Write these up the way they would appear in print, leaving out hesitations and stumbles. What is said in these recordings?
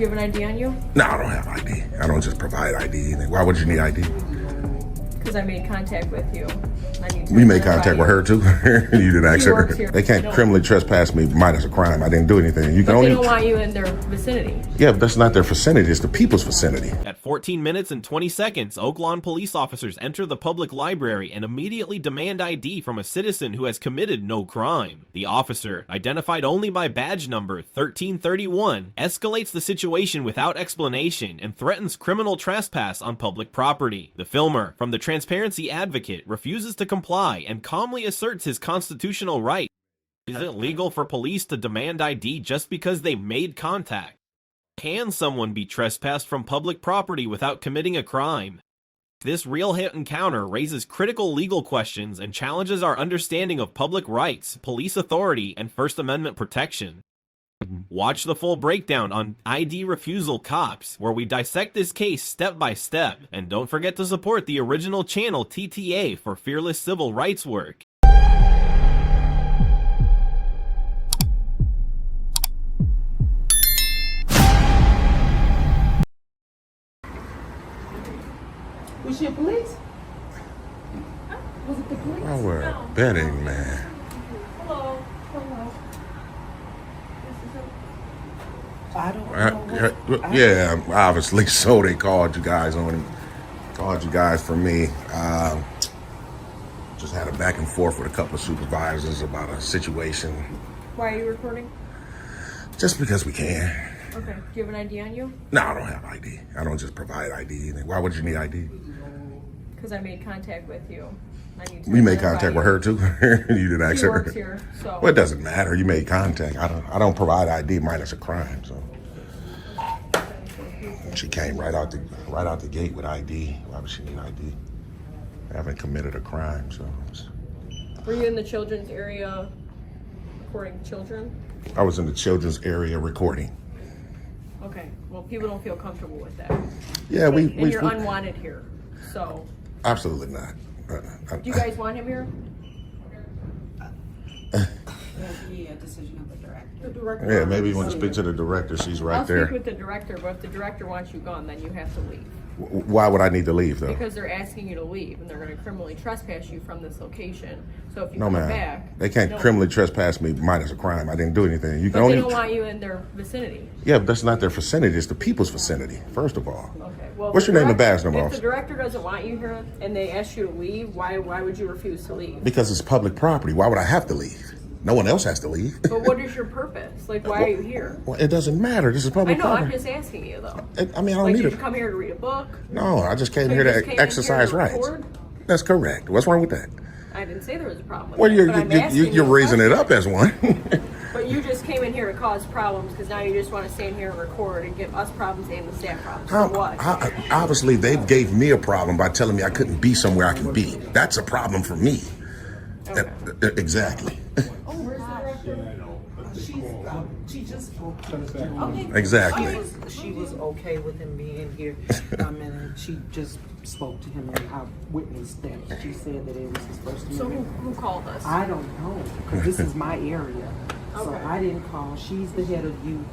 you have an ID on you? No, I don't have ID. I don't just provide ID. Why would you need ID? Because I made contact with you. We made contact with her too. You didn't ask She her. works here. They can't criminally trespass me minus a crime. I didn't do anything. You can But only. they don't want you in their vicinity. Yeah, but that's not their vicinity. It's the people's vicinity. At 14 minutes and 20 seconds, Oaklawn police officers enter the public library and immediately demand ID from a citizen who has committed no crime. The officer, identified only by badge number 1331, escalates the situation without explanation and threatens criminal trespass on public property. The filmer, from the Transparency Advocate, refuses to comply and calmly asserts his constitutional right. Is it legal for police to demand ID just because they made contact? Can someone be trespassed from public property without committing a crime? This real-hit encounter raises critical legal questions and challenges our understanding of public rights, police authority, and First Amendment protection. Watch the full breakdown on ID Refusal Cops, where we dissect this case step by step, and don't forget to support the original channel TTA for fearless civil rights work. Was she a police? Was it the police? Oh, we're a betting man. Hello. Hello. I don't know. Yeah, obviously. So they called you guys for me. Just had a back and forth with a couple of supervisors about a situation. Why are you recording? Just because we can. Okay. Do you have an ID on you? No, I don't have ID. I don't just provide ID. Why would you need ID? Because I made contact with you. We made contact with her too. You didn't ask She her. works here, so. Well, it doesn't matter. You made contact. I don't provide ID minus a crime. So she came right out the gate with ID. Why would she need ID? I haven't committed a crime, so. Were you in the children's area recording children? I was in the children's area recording. Okay. Well, people don't feel comfortable with that. Yeah, And you're unwanted here, so. Absolutely not. Do you guys want him here? That'd be a decision of the director. The director. Yeah, maybe you want to speak to the director. She's right I'll there. speak with the director, but if the director wants you gone, then you have to leave. Why would I need to leave though? Because they're asking you to leave, and they're going to criminally trespass you from this location. So if you No, come ma'am. back, They can't criminally trespass me minus a crime. I didn't do anything. You can But only. they don't want you in their vicinity. Yeah, but that's not their vicinity. It's the people's vicinity. First of all. Okay. Well, What's your name and badge number, If the officer? director doesn't want you here and they ask you to leave, why would you refuse to leave? Because it's public property. Why would I have to leave? No one else has to leave. But what is your purpose? Like, why are you here? Well, it doesn't matter. This is I public know. property. I'm just asking you though. I mean, I don't Like, need did it. you come here to read a book? No, I just came So here you just to came in exercise here to rights. record? That's correct. What's wrong with that? I didn't say there was a problem with Well, that, but I'm asking you're you a raising it up question. as one. But you just came in here to cause problems because now you just want to stand here and record and give us problems and the staff problems. For what? Obviously, they gave me a problem by telling me I couldn't be somewhere I can be. That's a problem for me. Okay. Exactly. Oh, where's the director? She just spoke to him. Okay. Exactly. She was okay with him being here. And she just spoke to him, and I witnessed that. She said that it was his first So amendment. who called us? I don't know, because this is my area. So Okay. I didn't call. She's the head of youth.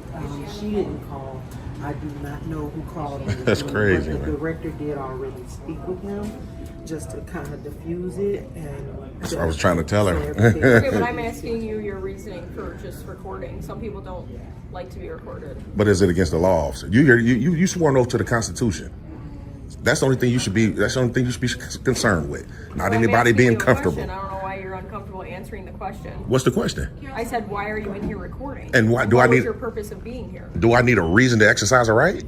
She didn't call. I do not know who called her. That's crazy, But the man. director did already speak with him, just to kind of diffuse it. And That's what I was trying to tell her. Okay, but I'm asking you your reasoning for just recording. Some people don't like to be recorded. But is it against the law, officer? You swore an oath to the Constitution. That's the only thing you should be. That's the only thing you should be concerned with. Not So I'm anybody asking being you a comfortable. question. I don't know why you're uncomfortable answering the question. What's the question? I said, why are you in here recording? And why do what I was need- your purpose of being here? Do I need a reason to exercise a right?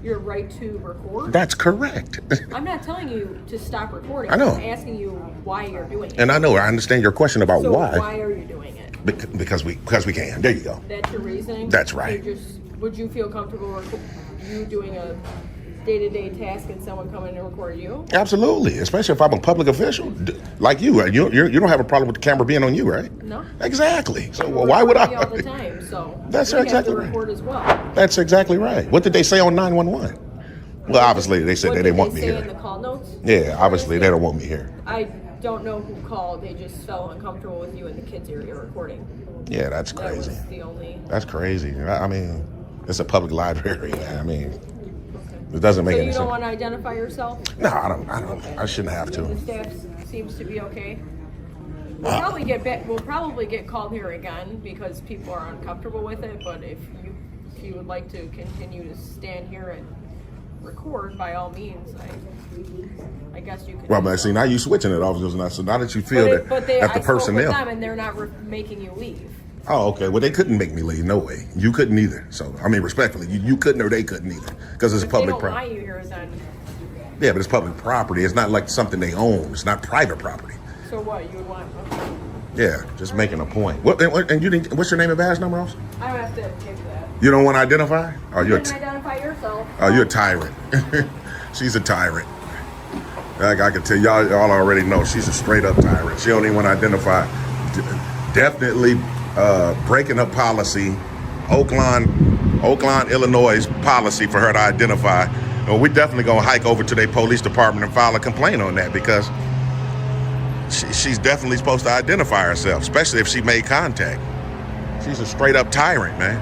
Your right to record? That's correct. I'm not telling you to stop recording. I know. I'm asking you why you're doing it. And I understand your question about So why. why are you doing it? Because we can. There you go. That's your reasoning? That's right. Would you feel comfortable you doing a day-to-day task and someone coming and record you? Absolutely, especially if I'm a public official like you. You don't have a problem with the camera being on you, right? No. Exactly. So We're why would I? recording you all the time, so That's we have exactly to right. record as well. That's exactly right. What did they say on 911? Well, obviously they said What they did didn't want me say here. in the call notes? Yeah, obviously they don't want me here. I don't know who called. They just felt uncomfortable with you in the kids area recording. Yeah, that's That was crazy. the only. That's crazy. I mean, It's a public library, man. I mean, it doesn't make So any you sense. don't want to identify yourself? No, I don't. I shouldn't have The to. staff seems to be okay. We'll probably get called here again because people are uncomfortable with it. But if you would like to continue to stand here and record, by all means, I guess you could. Well, but see, now you switching it, officers. Now, so now that you feel that I the spoke with personnel. them and they're not making you leave. Oh, okay. Well, they couldn't make me leave. No way. You couldn't either. So, I mean, respectfully, you couldn't or they couldn't either because it's If public they don't property. want you here, then. Yeah, but it's public property. It's not like something they own. It's not private property. So what you would want? Okay. Yeah, just making a point. And you didn't? What's your name and badge number, officer? I would have to give that. You don't want to identify? Oh, You didn't identify yourself. you're a tyrant. She's a tyrant. I can tell y'all already know she's a straight up tyrant. She don't even want to identify. Definitely breaking her policy, Oakland, Illinois policy for her to identify. Well, we're definitely gonna hike over to their police department and file a complaint on that because she's definitely supposed to identify herself, especially if she made contact. She's a straight up tyrant, man.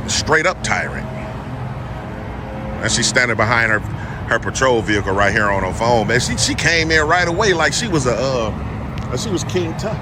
A straight up tyrant. And she's standing behind her patrol vehicle right here on her phone, man. She came in right away like she was she was King Tut.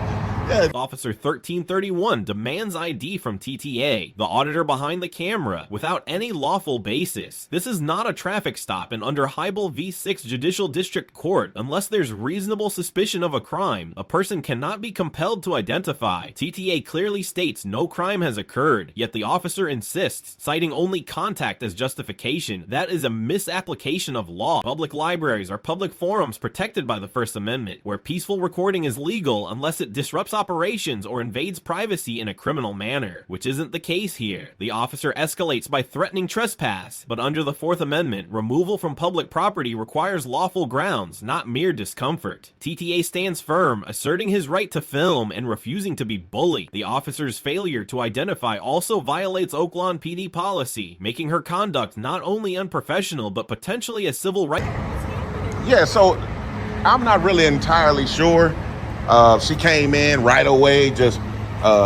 Yeah. Officer 1331 demands ID from TTA, the auditor behind the camera, without any lawful basis. This is not a traffic stop, and under Hybel v6 Judicial District Court, unless there's reasonable suspicion of a crime, a person cannot be compelled to identify. TTA clearly states no crime has occurred, yet the officer insists, citing only contact as justification. That is a misapplication of law. Public libraries are public forums protected by the First Amendment, where peaceful recording is legal unless it disrupts operations or invades privacy in a criminal manner, which isn't the case here. The officer escalates by threatening trespass, but under the Fourth Amendment, removal from public property requires lawful grounds, not mere discomfort. TTA stands firm, asserting his right to film and refusing to be bullied. The officer's failure to identify also violates Oakland PD policy, making her conduct not only unprofessional but potentially a civil right. Yeah, so I'm not really entirely sure. She came in right away, just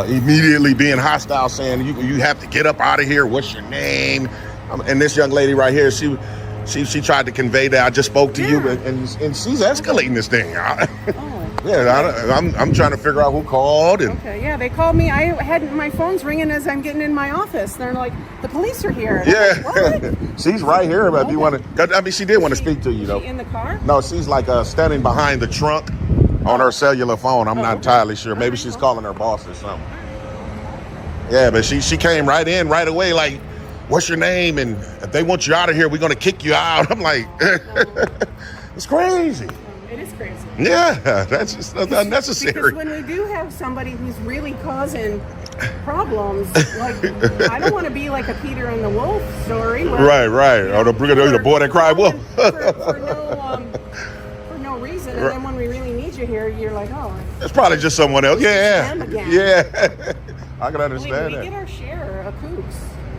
immediately being hostile, saying you have to get up out of here. What's your name? And this young lady right here, she tried to convey that I just spoke to you, and she's escalating this thing. I'm trying to figure out who called. And Okay, yeah, they called me. I had my phone's ringing as I'm getting in my office. They're like, the police are here. And yeah, I'm like, what? she's right here. If you want to, I mean, she did want to speak to you Is though. she in the car? No, she's like standing behind the trunk on her cellular phone. I'm not entirely sure. Maybe she's calling her boss or something. Yeah, but she came right in right away like, what's your name? And if they want you out of here, we're going to kick you out. I'm like, it's crazy. It is crazy. Yeah, that's just unnecessary. Because when we do have somebody who's really causing problems, like, I don't want to be like a Peter and the Wolf story. Where, Right. Or the boy that cried wolf. For no reason. And then when we really need you here, you're like, oh. It's probably just someone else. Yeah. Them again. Yeah. I can understand We that. get our share of kooks.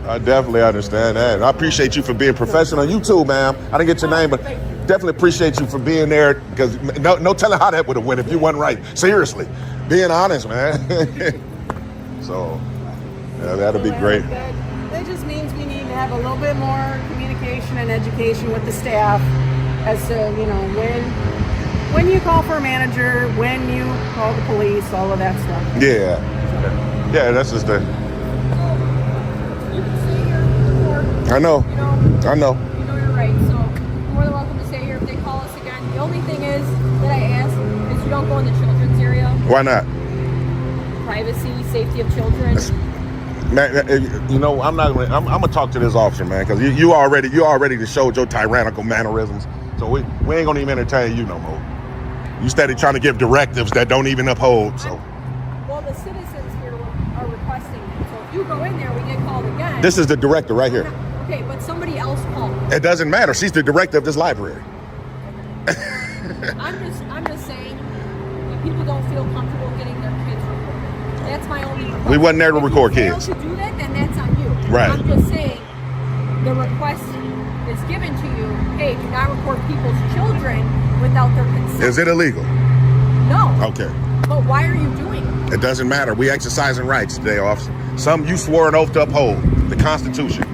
I definitely understand that. And I appreciate you for being professional. You too, ma'am. I didn't get your name, but definitely appreciate you for being there because no telling how that would have went if you wasn't right. Seriously. Being honest, man. So, yeah, that'll be great. That just means we need to have a little bit more communication and education with the staff as to, when you call for a manager, when you call the police, all of that stuff. Yeah. Yeah, that's just the... You can stay here in court. I know. I know. You know you're right, so you're more than welcome to stay here if they call us again. The only thing is that I ask is you don't go in the children's area. Why not? Privacy, safety of children. Man, I'm gonna talk to this officer, man, because you already showed your tyrannical mannerisms. So we ain't gonna even entertain you no more. You steady trying to give directives that don't even uphold. So Well, the citizens here are requesting it. So if you go in there, we get called again. this is the director right here. Okay, but somebody else called. It doesn't matter. She's the director of this library. I'm just saying that people don't feel comfortable getting their kids recorded. That's my only request. We wasn't there to record If you kids. fail to do that, then that's on you. Right. I'm just saying the request is given to you. Hey, do not record people's children without their consent. Is it illegal? No. Okay. But why are you doing it? It doesn't matter. We exercising rights today, officer. Some you swore an oath to uphold. the Constitution.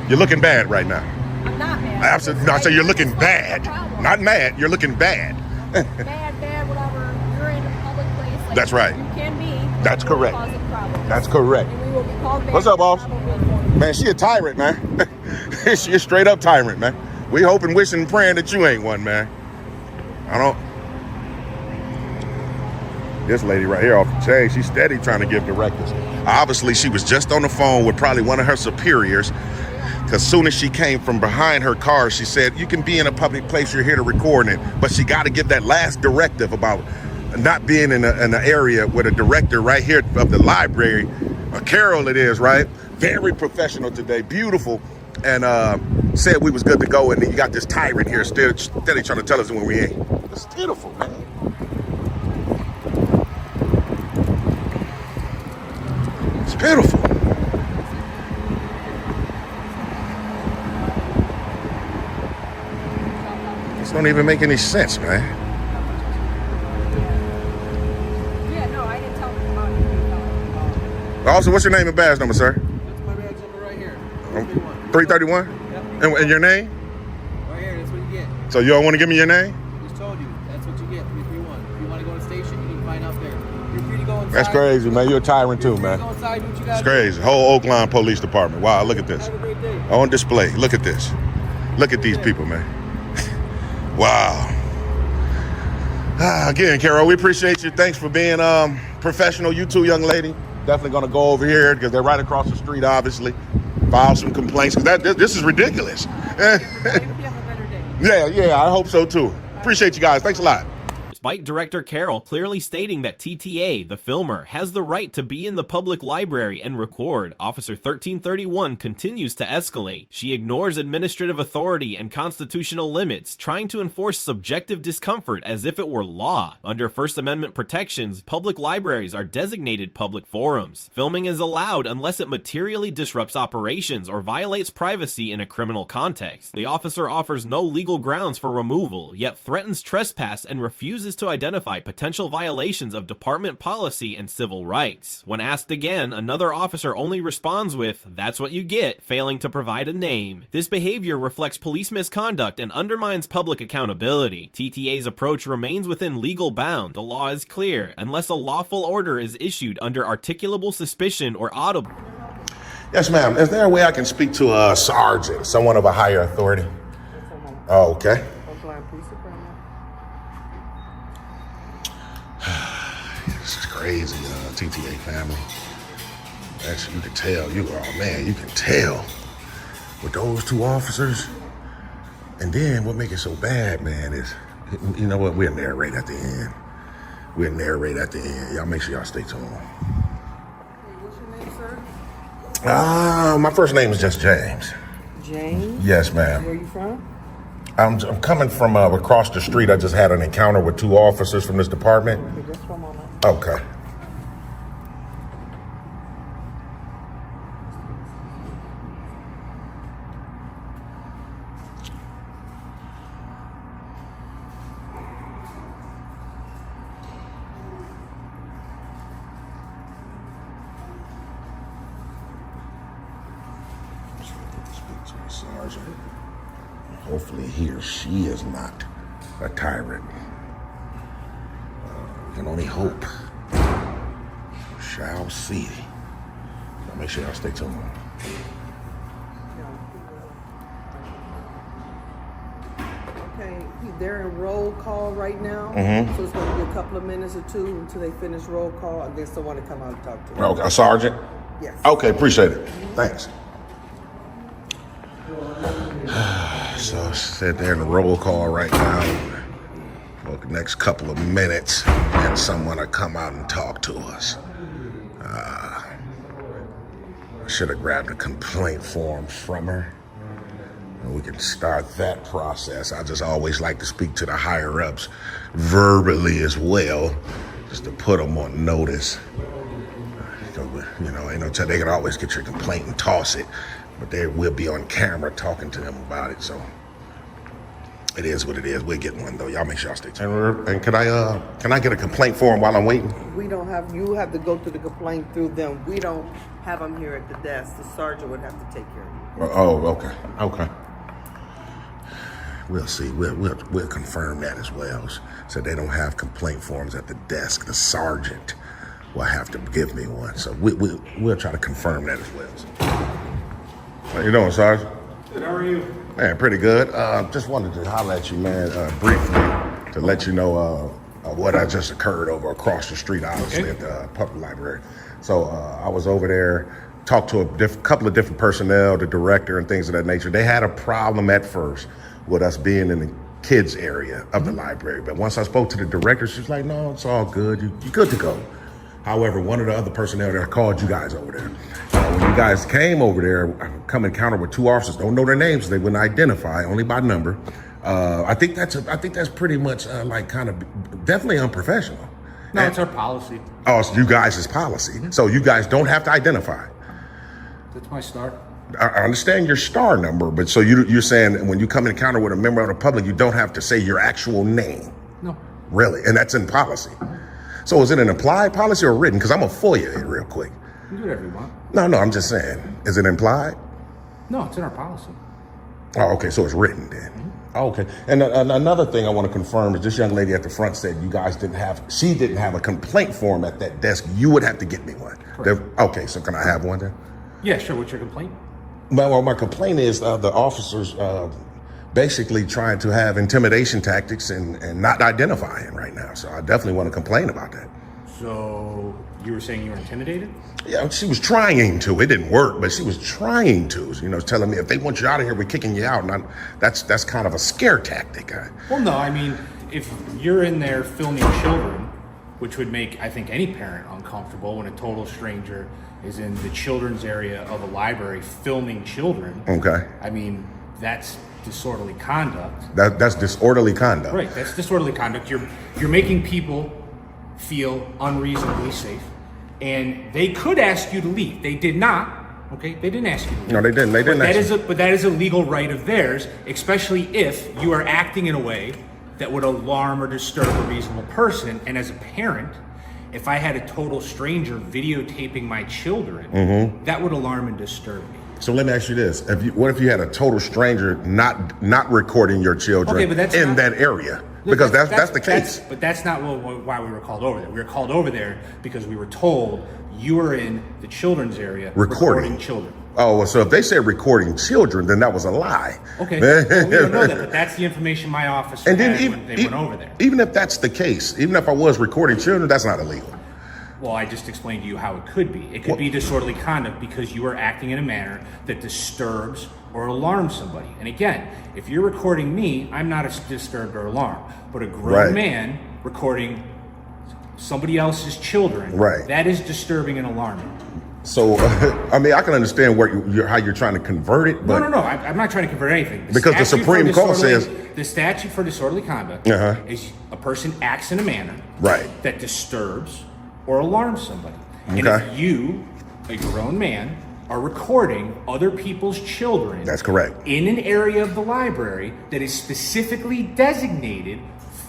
You're looking bad right now. I'm not mad. Absolutely. No, I say you're looking That's bad. the problem. Not mad. You're looking bad. Bad, whatever. You're in a public place. Like That's right. You can be. That's you're correct. causing problems. That's correct. And we will be called back. What's up, boss? Probably. Man, she a tyrant, man. She a straight up tyrant, man. We hoping, wishing, and praying that you ain't one, man. I don't. This lady right here off the chain, she's steady trying to give directives. Obviously, she was just on the phone with probably one of her superiors, because soon as she came from behind her car, she said, you can be in a public place, you're here to record it, but she got to give that last directive about not being in an area with a director right here of the library. Carol it is, right? Very professional today, beautiful, and said we was good to go, and then you got this tyrant here steady trying to tell us when we ain't. It's pitiful, man. It's pitiful. This don't even make any sense, man. Yeah, no, I didn't tell them about it. Also, what's your name and badge number, sir? That's my badge number right here. 331? Yep. And your name? Right here, that's what you get. So you don't want to give me your name? Just told you, that's what you get, 331. If you want to go to the station, you can find out there. You're free to go inside. That's crazy, man. You're a tyrant too, You're free to man. go inside, do what you gotta It's do. crazy. Whole Oak Line Police Department. Wow, look at this. Have a great day. On display. Look at this. Look at these people, man. Wow. Again, Carol, we appreciate you. Thanks for being professional. You too, young lady. Definitely going to go over here because they're right across the street, obviously. File some complaints because this is ridiculous. I hope you have a better day. Yeah, I hope so too. Appreciate you guys. Thanks a lot. Despite Director Carroll clearly stating that TTA, the filmer, has the right to be in the public library and record, Officer 1331 continues to escalate. She ignores administrative authority and constitutional limits, trying to enforce subjective discomfort as if it were law. Under First Amendment protections, public libraries are designated public forums. Filming is allowed unless it materially disrupts operations or violates privacy in a criminal context. The officer offers no legal grounds for removal, yet threatens trespass and refuses to identify potential violations of department policy and civil rights. When asked again, another officer only responds with, "That's what you get," failing to provide a name. This behavior reflects police misconduct and undermines public accountability. TTA's approach remains within legal bound. The law is clear. Unless a lawful order is issued under articulable suspicion or audible. Yes, ma'am. Is there a way I can speak to a sergeant, someone of a higher authority? Oh, okay. This is crazy, TTA family. Actually, you can tell. You can tell with those two officers. And then what makes it so bad, man, is, you know what? We'll narrate at the end. Y'all make sure y'all stay tuned. What's your name, sir? My first name is just James. James? Yes, ma'am. Where are you from? I'm coming from across the street. I just had an encounter with two officers from this department. Okay, just one moment. Okay. Speak to the sergeant. Hopefully he or she is not a tyrant. We can only hope. Shall see. Now make sure y'all stay tuned. Okay, they're in roll call right now. Mhm. So it's going to be a couple of minutes or two until they finish roll call. I guess someone to come out and talk to them. Okay, a sergeant? Yes. Okay, appreciate it. Thanks. So sit there in the roll call right now for the next couple of minutes, and someone will come out and talk to us. I should have grabbed a complaint form from her, and we can start that process. I just always like to speak to the higher ups verbally as well, just to put them on notice. You know, they can always get your complaint and toss it, but they will be on camera talking to them about it. So It is what it is. We'll get one though. Y'all make sure y'all stay tuned. And can I get a complaint form while I'm waiting? We don't have, you have to go to the complaint through them. We don't have them here at the desk. The sergeant would have to take care of you. Oh, okay. We'll see. We'll confirm that as well. So they don't have complaint forms at the desk. The sergeant will have to give me one. So we'll try to confirm that as well. How you doing, Sergeant? Good, how are you? Man, pretty good. Just wanted to holler at you, man, briefly to let you know what I just occurred over across the street, obviously, at the public library. So I was over there, talked to a couple of different personnel, the director and things of that nature. They had a problem at first with us being in the kids area of the library. But once I spoke to the director, she was like, no, it's all good. You're good to go. However, one of the other personnel there called you guys over there. When you guys came over there, I come encounter with two officers. Don't know their names. They wouldn't identify, only by number. I think that's pretty much like kind of definitely unprofessional. No, it's our policy. Oh, it's you guys' policy. So you guys don't have to identify. That's my start. I understand your star number, but so you're saying when you come encounter with a member of the public, you don't have to say your actual name. No. Really? And that's in policy. So is it an implied policy or written? Because I'm going to FOIA it real quick. You can do whatever you want. No, I'm just saying. Is it implied? No, it's in our policy. Oh, okay. So it's written then. Oh, okay. And another thing I want to confirm is this young lady at the front said you guys didn't have a complaint form at that desk. You would have to get me one. Okay. So can I have one then? Yeah, sure. What's your complaint? Well, my complaint is the officers basically trying to have intimidation tactics and not identifying right now. So I definitely want to complain about that. So you were saying you were intimidated? Yeah, she was trying to. It didn't work, but she was trying to. Telling me if they want you out of here, we're kicking you out. And that's kind of a scare tactic. Well, no. I mean, if you're in there filming children, which would make, I think, any parent uncomfortable when a total stranger is in the children's area of a library filming children. Okay. I mean, that's disorderly conduct. That's disorderly conduct. Right, that's disorderly conduct. You're making people feel unreasonably safe, and they could ask you to leave. They did not. Okay, they didn't ask you to leave. No, they didn't. They didn't. But that is a legal right of theirs, especially if you are acting in a way that would alarm or disturb a reasonable person. And as a parent, if I had a total stranger videotaping my children, that would alarm and disturb me. So let me ask you this: what if you had a total stranger not recording your children in that area? Because that's the case. But that's not why we were called over there. We were called over there because we were told you were in the children's area recording children. Oh, well, so if they said recording children, then that was a lie. Okay, well, we don't know that, but that's the information my officer had when they went over there. Even if that's the case, even if I was recording children, that's not illegal. Well, I just explained to you how it could be. It could be disorderly conduct because you are acting in a manner that disturbs or alarms somebody. And again, if you're recording me, I'm not disturbed or alarmed. But a grown man recording somebody else's children, that is disturbing and alarming. So, I mean, I can understand how you're trying to convert it, but... No, I'm not trying to convert anything. Because the Supreme Court says... The statute for disorderly conduct is a person acts in a manner that disturbs or alarms somebody. And if you, a grown man, are recording other people's children... That's correct. ...in an area of the library that is specifically designated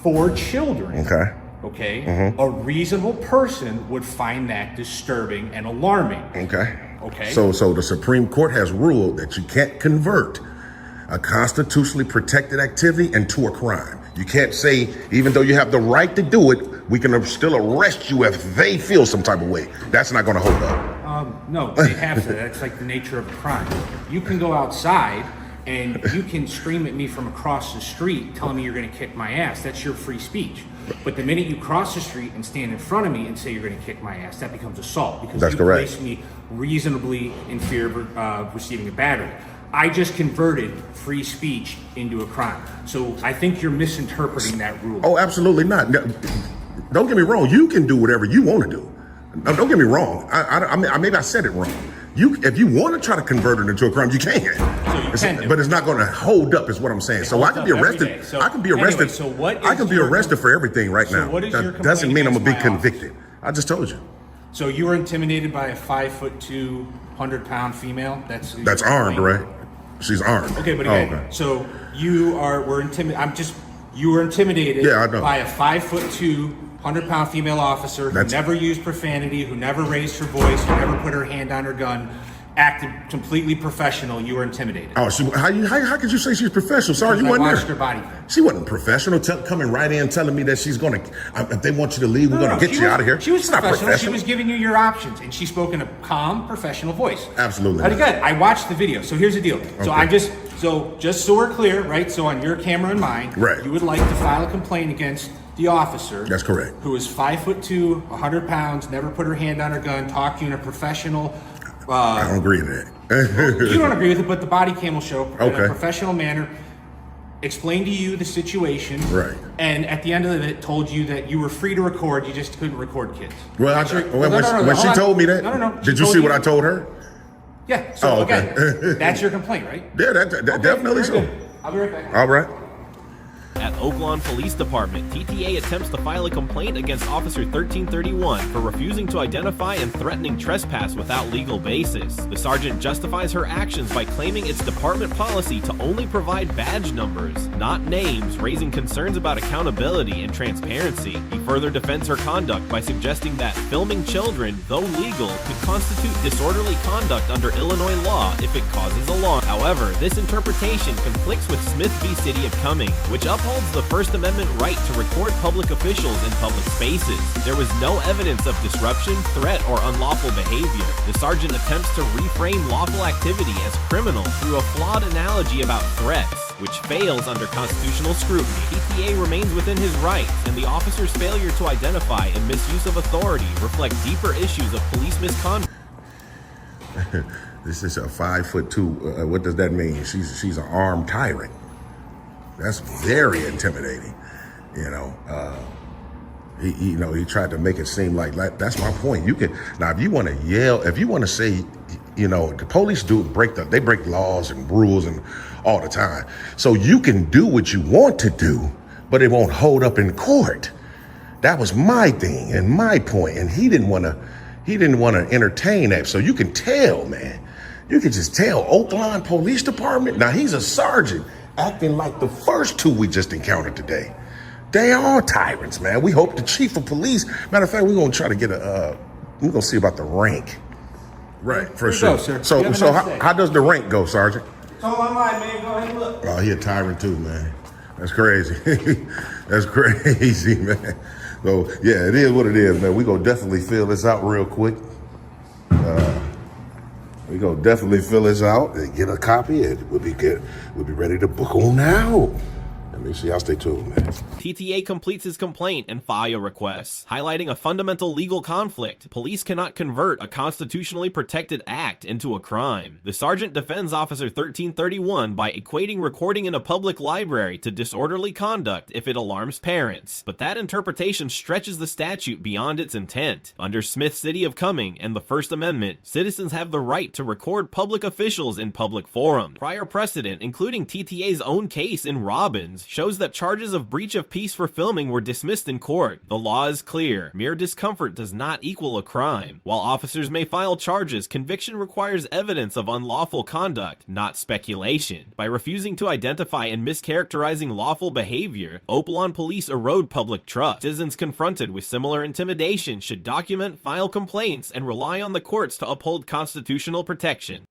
for children... a reasonable person would find that disturbing and alarming. Okay. So the Supreme Court has ruled that you can't convert a constitutionally protected activity into a crime. You can't say, even though you have the right to do it, we can still arrest you if they feel some type of way. That's not going to hold up. No, they have to. That's like the nature of a crime. You can go outside and you can scream at me from across the street telling me you're going to kick my ass. That's your free speech. But the minute you cross the street and stand in front of me and say you're going to kick my ass, that becomes assault because you place me reasonably in fear of receiving a battery. I just converted free speech into a crime. So I think you're misinterpreting that rule. Oh, absolutely not. Don't get me wrong. You can do whatever you want to do. No, don't get me wrong. Maybe I said it wrong. If you want to try to convert it into a crime, you can. But it's not going to hold up, is what I'm saying. So I can be arrested. I can be arrested. I can be arrested for everything right now. That doesn't mean I'm going to be convicted. I just told you. So you were intimidated by a 5'2", 100-pound female? That's armed, right? She's armed. Okay, but again, okay. so you were intimidated. You were intimidated by a 5'2", 100-pound female officer who never used profanity, who never raised her voice, who never put her hand on her gun, acted completely professional. You were intimidated. Oh, how could you say she's professional? Sorry, you wasn't there. I watched her body. She wasn't professional. Coming right in, telling me that she's gonna. If they want you to leave, we're gonna get you out of here. She was It's not professional. She was giving you your options, and she spoke in a calm, professional voice. Absolutely. But again, I watched the video. So here's the deal. Okay. So just so we're clear, right? So on your camera and mine, right, you would like to file a complaint against the officer. That's correct. Who is 5'2", 100 pounds, never put her hand on her gun, talked to you in a professional. I don't agree with that. You don't agree with it, but the body cam will show in okay. a professional manner. Explained to you the situation, right? And at the end of it, told you that you were free to record. You just couldn't record kids. Well, when she told me that, did you see what I told her? Yeah. So again, that's your complaint, right? Yeah, that definitely so. Good. I'll be right back. All right. At Oaklawn Police Department, TTA attempts to file a complaint against Officer 1331 for refusing to identify and threatening trespass without legal basis. The sergeant justifies her actions by claiming it's department policy to only provide badge numbers, not names, raising concerns about accountability and transparency. He further defends her conduct by suggesting that filming children, though legal, could constitute disorderly conduct under Illinois law if it causes alarm. However, this interpretation conflicts with Smith v. City of Cumming, which upholds the First Amendment right to record public officials in public spaces. There was no evidence of disruption, threat, or unlawful behavior. The sergeant attempts to reframe lawful activity as criminal through a flawed analogy about threats, which fails under constitutional scrutiny. TTA remains within his rights, and the officer's failure to identify and misuse of authority reflect deeper issues of police misconduct. This is a 5'2". What does that mean? She's an armed tyrant. That's very intimidating. He tried to make it seem like that's my point. You can now, if you want to yell, if you want to say, the police they break laws and rules and all the time. So you can do what you want to do, but it won't hold up in court. That was my thing and my point, and he didn't want to entertain that. So you can tell, man. You can just tell Oaklawn Police Department. Now he's a sergeant, acting like the first two we just encountered today. They are tyrants, man. We hope the chief of police, matter of fact, we're going to try to get we're going to see about the rank. Right, for sure. Go, sir. So how does the rank go, Sergeant? It's all online, man. Go ahead and look. Oh, he a tyrant too, man. That's crazy. That's crazy, man. So, yeah, it is what it is, man. We're going to definitely fill this out real quick. We're going to definitely fill this out and get a copy. We'll be good. We'll be ready to book on now. Let me see. I'll stay tuned, man. TTA completes his complaint and FOIA requests, highlighting a fundamental legal conflict. Police cannot convert a constitutionally protected act into a crime. The sergeant defends Officer 1331 by equating recording in a public library to disorderly conduct if it alarms parents. But that interpretation stretches the statute beyond its intent. Under Smith City of Cumming and the First Amendment, citizens have the right to record public officials in public forums. Prior precedent, including TTA's own case in Robbins, shows that charges of breach of peace for filming were dismissed in court. The law is clear. Mere discomfort does not equal a crime. While officers may file charges, conviction requires evidence of unlawful conduct, not speculation. By refusing to identify and mischaracterizing lawful behavior, Oaklawn police erode public trust. Citizens confronted with similar intimidation should document, file complaints, and rely on the courts to uphold constitutional protection.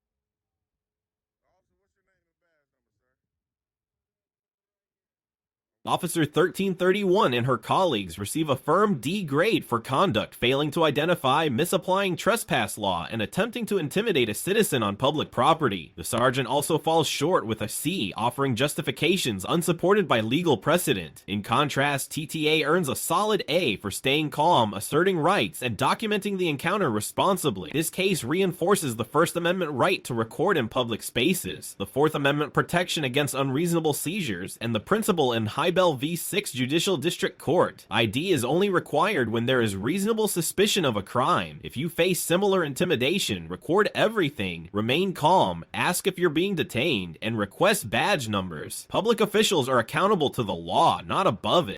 Officer 1331 and her colleagues receive a firm D grade for conduct failing to identify, misapplying trespass law, and attempting to intimidate a citizen on public property. The sergeant also falls short with a C, offering justifications unsupported by legal precedent. In contrast, TTA earns a solid A for staying calm, asserting rights, and documenting the encounter responsibly. This case reinforces the First Amendment right to record in public spaces, the Fourth Amendment protection against unreasonable seizures, and the principle in High Bell v. 6 Judicial District Court. ID is only required when there is reasonable suspicion of a crime. If you face similar intimidation, record everything, remain calm, ask if you're being detained, and request badge numbers. Public officials are accountable to the law, not above it.